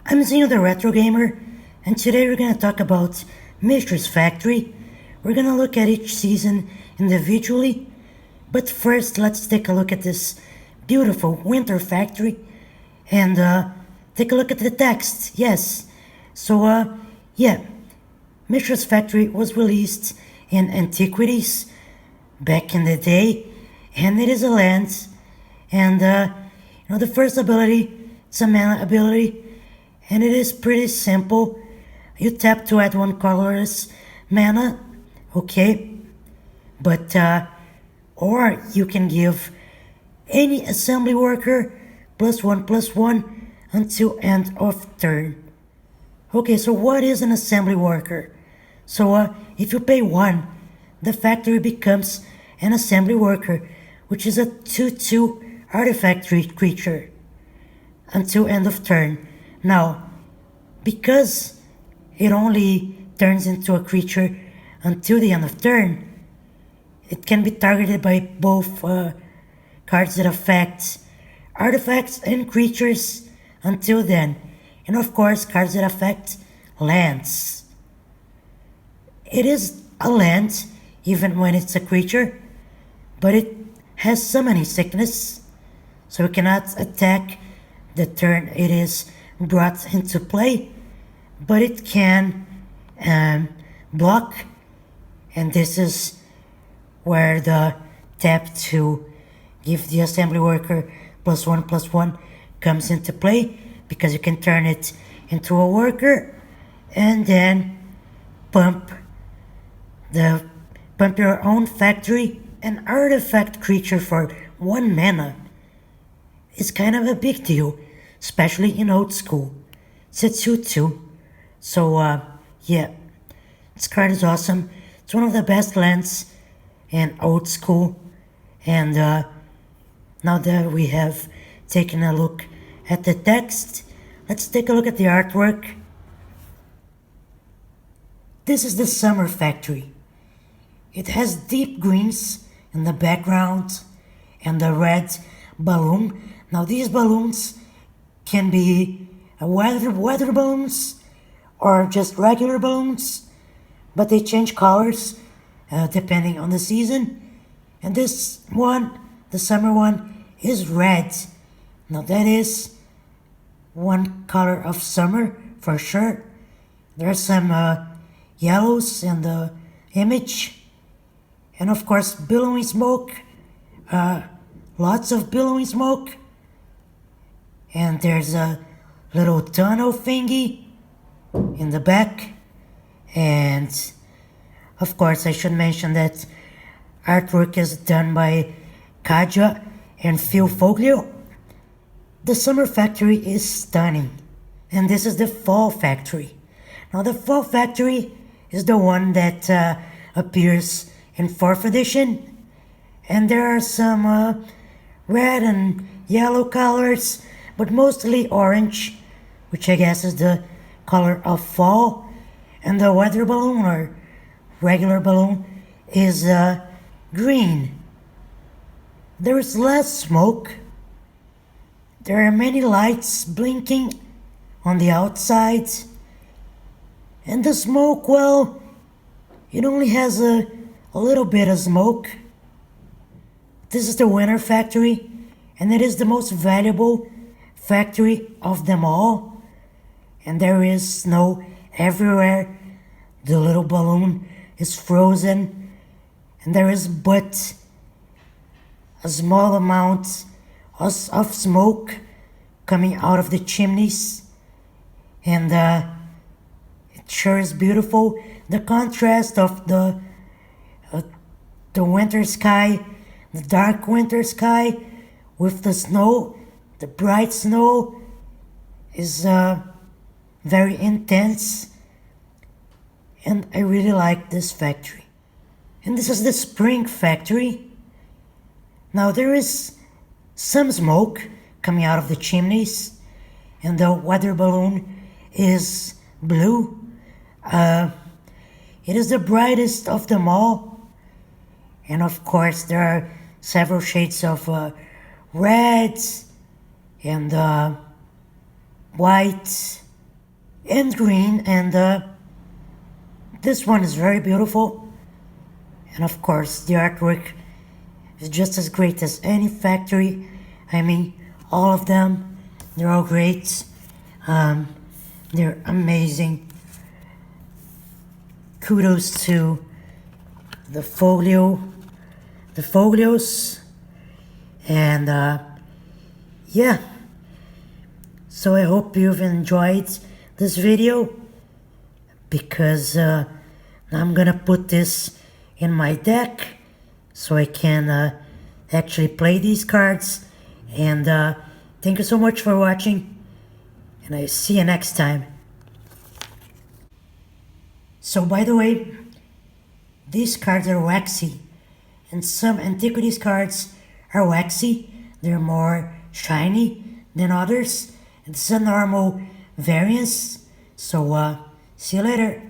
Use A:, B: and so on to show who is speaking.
A: I'm Zeno the Retro Gamer, and today we're gonna talk about Mishra's Factory. We're gonna look at each season individually, but first let's take a look at this beautiful winter factory and take a look at the text. Yes, yeah, Mishra's Factory was released in Antiquities back in the day, and it is a land, and the first ability, it's a mana ability, and it is pretty simple. You tap to add one colorless mana, okay, but or you can give any assembly worker +1/+1 until end of turn. Okay, so what is an assembly worker? So if you pay 1, the factory becomes an assembly worker, which is a 2/2 artifact creature until end of turn. Now, because it only turns into a creature until the end of turn, it can be targeted by both cards that affect artifacts and creatures until then, and of course cards that affect lands. It is a land even when it's a creature, but it has summoning sickness, so it cannot attack the turn it is brought into play, but it can block, and this is where the tap to give the assembly worker +1/+1 comes into play, because you can turn it into a worker and then pump your own factory. An artifact creature for 1 mana is kind of a big deal, especially in old school. It's a 2/2, so yeah, this card is awesome. It's one of the best lands in old school, and now that we have taken a look at the text, let's take a look at the artwork. This is the Summer Factory. It has deep greens in the background and a red balloon. Now these balloons can be weather balloons or just regular balloons, but they change colors depending on the season. And this one, the summer one, is red. Now that is one color of summer for sure. There are some yellows in the image, and of course billowing smoke, lots of billowing smoke, and there's a little tunnel thingy in the back. And of course I should mention that artwork is done by Kaja and Phil Foglio. The Summer Factory is stunning, and this is the Fall Factory. Now the Fall Factory is the one that appears in 4th edition, and there are some red and yellow colors, but mostly orange, which I guess is the color of fall, and the weather balloon or regular balloon is green. There is less smoke. There are many lights blinking on the outside, and the smoke, well, it only has a little bit of smoke. This is the Winter Factory, and it is the most valuable factory of them all, and there is snow everywhere. The little balloon is frozen, and there is but a small amount of smoke coming out of the chimneys, and it sure is beautiful. The contrast of the winter sky, the dark winter sky, with the snow, the bright snow, is very intense, and I really like this factory. And this is the Spring Factory. Now there is some smoke coming out of the chimneys, and the weather balloon is blue. It is the brightest of them all, and of course there are several shades of red and white and green, and this one is very beautiful. And of course, the artwork is just as great as any factory. I mean, all of them, they're all great. They're amazing. Kudos to the folios, and yeah. So I hope you've enjoyed this video, because I'm gonna put this in my deck so I can actually play these cards. And thank you so much for watching, and I see you next time. So by the way, these cards are waxy, and some Antiquities cards are waxy. They're more shiny than others. It's a normal variance. So see you later.